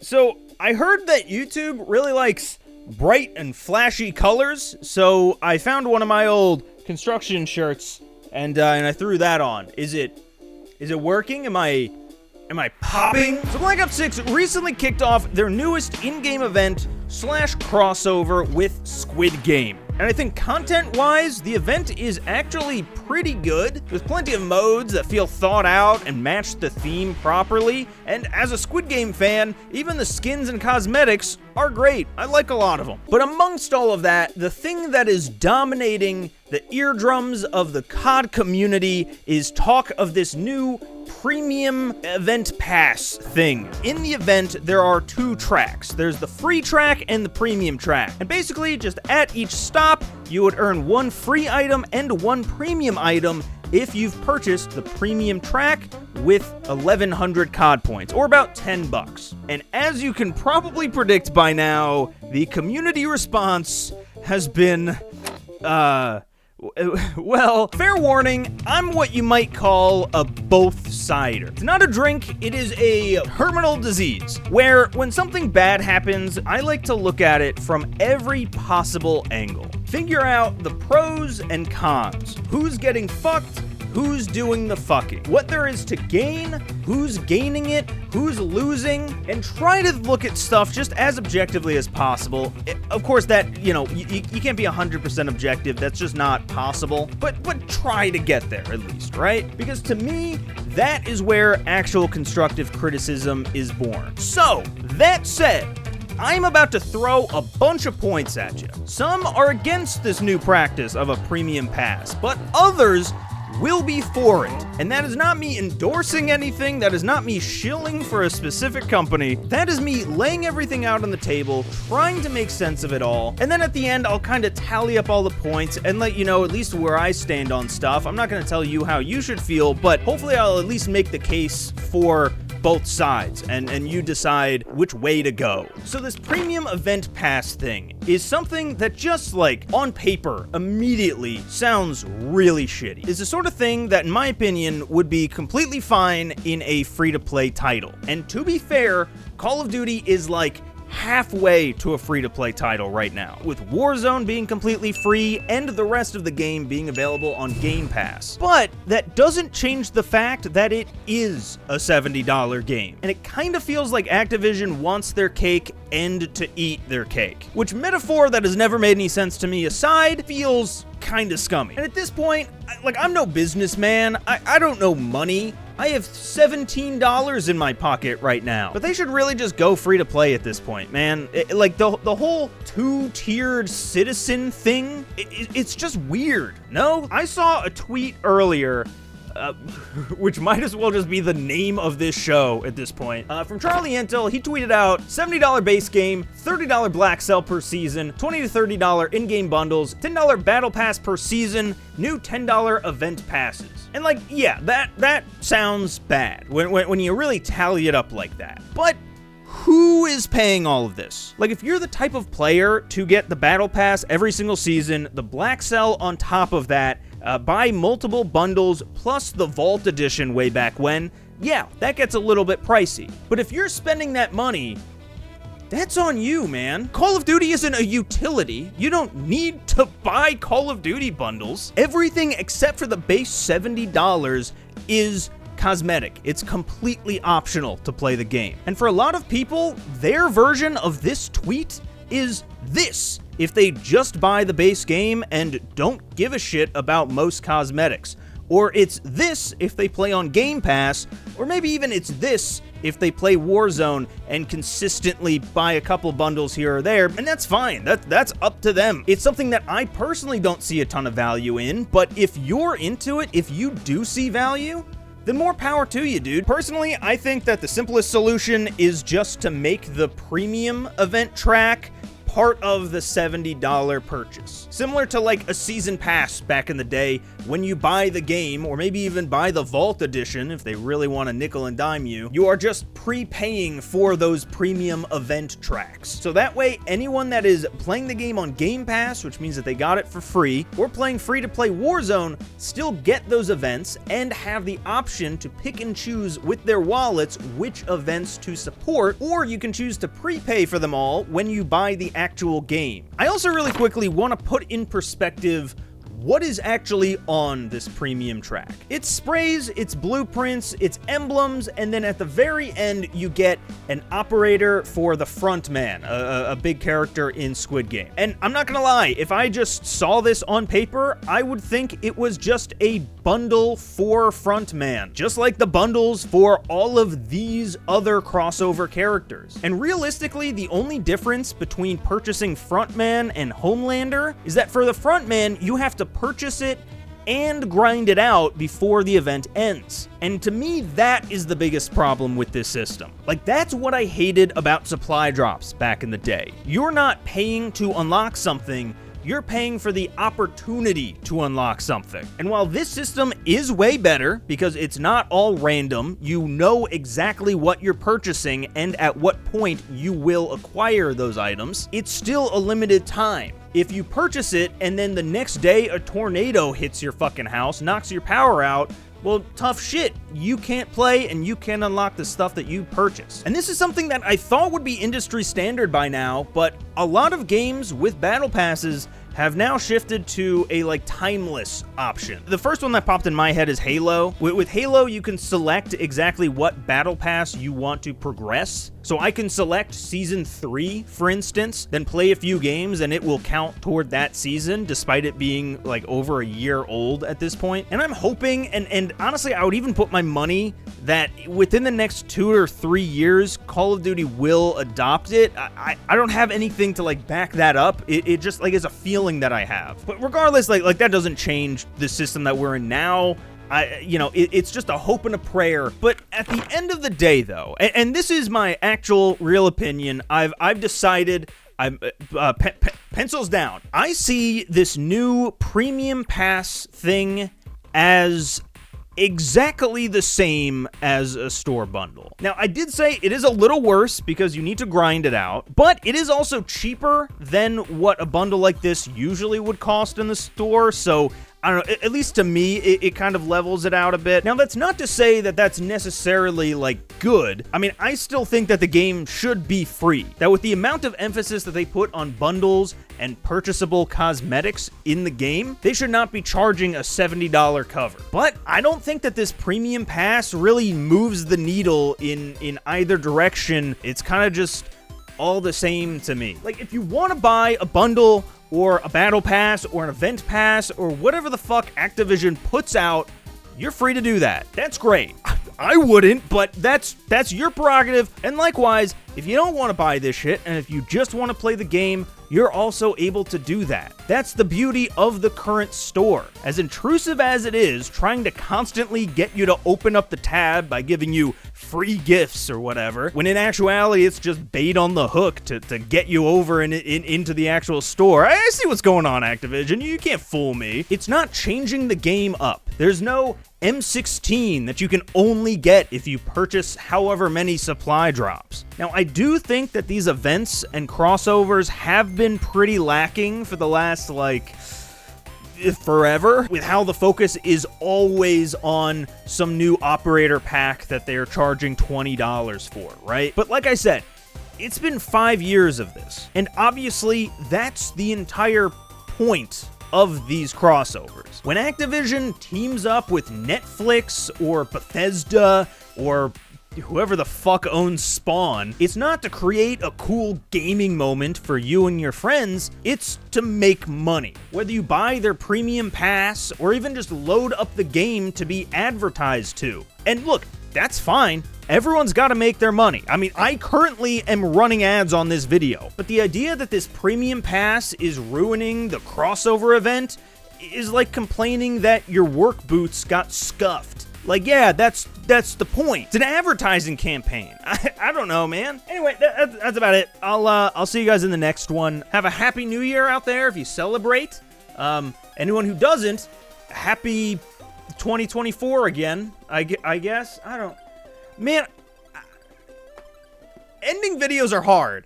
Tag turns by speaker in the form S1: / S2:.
S1: So I heard that YouTube really likes bright and flashy colors, so I found one of my old construction shirts and I threw that on. Is it working? Am I popping? So Black Ops 6 recently kicked off their newest in-game event / crossover with Squid Game. And I think content-wise, the event is actually pretty good. There's plenty of modes that feel thought out and match the theme properly. And as a Squid Game fan, even the skins and cosmetics are great. I like a lot of them. But amongst all of that, the thing that is dominating the eardrums of the COD community is talk of this new premium event pass thing. In the event, there are 2 tracks. There's the free track and the premium track. And basically, just at each stop, you would earn 1 free item and 1 premium item if you've purchased the premium track with 1,100 COD points, or about $10. And as you can probably predict by now, the community response has been, well, fair warning, I'm what you might call a both-sider. It's not a drink, it is a terminal disease, where when something bad happens, I like to look at it from every possible angle. Figure out the pros and cons. Who's getting fucked? Who's doing the fucking? What there is to gain? Who's gaining it? Who's losing? And try to look at stuff just as objectively as possible. Of course, that, you can't be 100% objective. That's just not possible. But try to get there at least, right? Because to me, that is where actual constructive criticism is born. So, that said, I'm about to throw a bunch of points at you. Some are against this new practice of a premium pass, but others will be for it. And that is not me endorsing anything, that is not me shilling for a specific company, that is me laying everything out on the table, trying to make sense of it all, and then at the end I'll kind of tally up all the points and let you know at least where I stand on stuff. I'm not going to tell you how you should feel, but hopefully I'll at least make the case for both sides, and you decide which way to go. So this premium event pass thing is something that just like on paper immediately sounds really shitty. It's the sort of thing that in my opinion would be completely fine in a free-to-play title. And to be fair, Call of Duty is like halfway to a free-to-play title right now, with Warzone being completely free and the rest of the game being available on Game Pass. But that doesn't change the fact that it is a $70 game, and it kind of feels like Activision wants their cake and to eat their cake, which metaphor that has never made any sense to me aside feels kind of scummy. And at this point, I'm no businessman, I don't know money. I have $17 in my pocket right now. But they should really just go free to play at this point, man. The whole 2-tiered citizen thing, it's just weird, no? I saw a tweet earlier, which might as well just be the name of this show at this point, from Charlie Entel. He tweeted out, $70 base game, $30 black cell per season, $20 to $30 in-game bundles, $10 battle pass per season, new $10 event passes. And yeah, that sounds bad when you really tally it up like that. But who is paying all of this? If you're the type of player to get the battle pass every single season, the black cell on top of that, buy multiple bundles plus the Vault Edition way back when, yeah, that gets a little bit pricey. But if you're spending that money, that's on you, man. Call of Duty isn't a utility. You don't need to buy Call of Duty bundles. Everything except for the base $70 is cosmetic. It's completely optional to play the game. And for a lot of people, their version of this tweet is this: if they just buy the base game and don't give a shit about most cosmetics. Or it's this if they play on Game Pass, or maybe even it's this if they play Warzone and consistently buy a couple bundles here or there, and that's fine. That's up to them. It's something that I personally don't see a ton of value in, but if you're into it, if you do see value, then more power to you, dude. Personally, I think that the simplest solution is just to make the premium event track part of the $70 purchase. Similar to like a season pass back in the day when you buy the game, or maybe even buy the Vault Edition if they really want to nickel and dime you, you are just prepaying for those premium event tracks. So that way, anyone that is playing the game on Game Pass, which means that they got it for free, or playing free-to-play Warzone, still get those events and have the option to pick and choose with their wallets which events to support, or you can choose to prepay for them all when you buy the actual game. I also really quickly want to put in perspective what is actually on this premium track. It's sprays, it's blueprints, it's emblems, and then at the very end, you get an operator for the front man, a big character in Squid Game. And I'm not gonna lie, if I just saw this on paper, I would think it was just a bundle for front man, just like the bundles for all of these other crossover characters. And realistically, the only difference between purchasing Frontman and Homelander is that for the Frontman, you have to purchase it and grind it out before the event ends. And to me, that is the biggest problem with this system. Like, that's what I hated about supply drops back in the day. You're not paying to unlock something, you're paying for the opportunity to unlock something. And while this system is way better because it's not all random, you know exactly what you're purchasing and at what point you will acquire those items, it's still a limited time. If you purchase it and then the next day a tornado hits your fucking house, knocks your power out, well, tough shit. You can't play and you can't unlock the stuff that you purchased. And this is something that I thought would be industry standard by now, but a lot of games with battle passes have now shifted to a like timeless option. The first one that popped in my head is Halo. With Halo, you can select exactly what battle pass you want to progress. So I can select season 3, for instance, then play a few games and it will count toward that season, despite it being like over a year old at this point. And I'm hoping, and honestly, I would even put my money that within the next 2 or 3 years, Call of Duty will adopt it. I don't have anything to like back that up. It just like is a feeling that I have. But regardless, like that doesn't change the system that we're in now. It's just a hope and a prayer. But at the end of the day, though, and this is my actual real opinion, I've decided, pencils down. I see this new premium pass thing as exactly the same as a store bundle. Now, I did say it is a little worse because you need to grind it out, but it is also cheaper than what a bundle like this usually would cost in the store, so I don't know, at least to me, it kind of levels it out a bit. Now, that's not to say that that's necessarily, like, good. I mean, I still think that the game should be free. That with the amount of emphasis that they put on bundles and purchasable cosmetics in the game, they should not be charging a $70 cover. But I don't think that this premium pass really moves the needle in either direction. It's kind of just all the same to me. Like, if you want to buy a bundle or a battle pass or an event pass or whatever the fuck Activision puts out, you're free to do that. That's great. I wouldn't, but that's your prerogative. And likewise, if you don't want to buy this shit and if you just want to play the game, you're also able to do that. That's the beauty of the current store. As intrusive as it is, trying to constantly get you to open up the tab by giving you free gifts or whatever, when in actuality it's just bait on the hook to get you over into the actual store. I see what's going on, Activision. You can't fool me. It's not changing the game up. There's no M16 that you can only get if you purchase however many supply drops. Now, I do think that these events and crossovers have been pretty lacking for the last, like, forever, with how the focus is always on some new operator pack that they're charging $20 for, right? But like I said, it's been 5 years of this, and obviously that's the entire point of these crossovers. When Activision teams up with Netflix or Bethesda or whoever the fuck owns Spawn, it's not to create a cool gaming moment for you and your friends, it's to make money. Whether you buy their premium pass or even just load up the game to be advertised to. And look, that's fine. Everyone's got to make their money. I mean, I currently am running ads on this video, but the idea that this premium pass is ruining the crossover event is like complaining that your work boots got scuffed. Like, yeah, that's the point. It's an advertising campaign. I don't know, man. Anyway, that's about it. I'll see you guys in the next one. Have a happy new year out there if you celebrate. Anyone who doesn't, happy 2024 again, I guess. I don't... Man, ending videos are hard.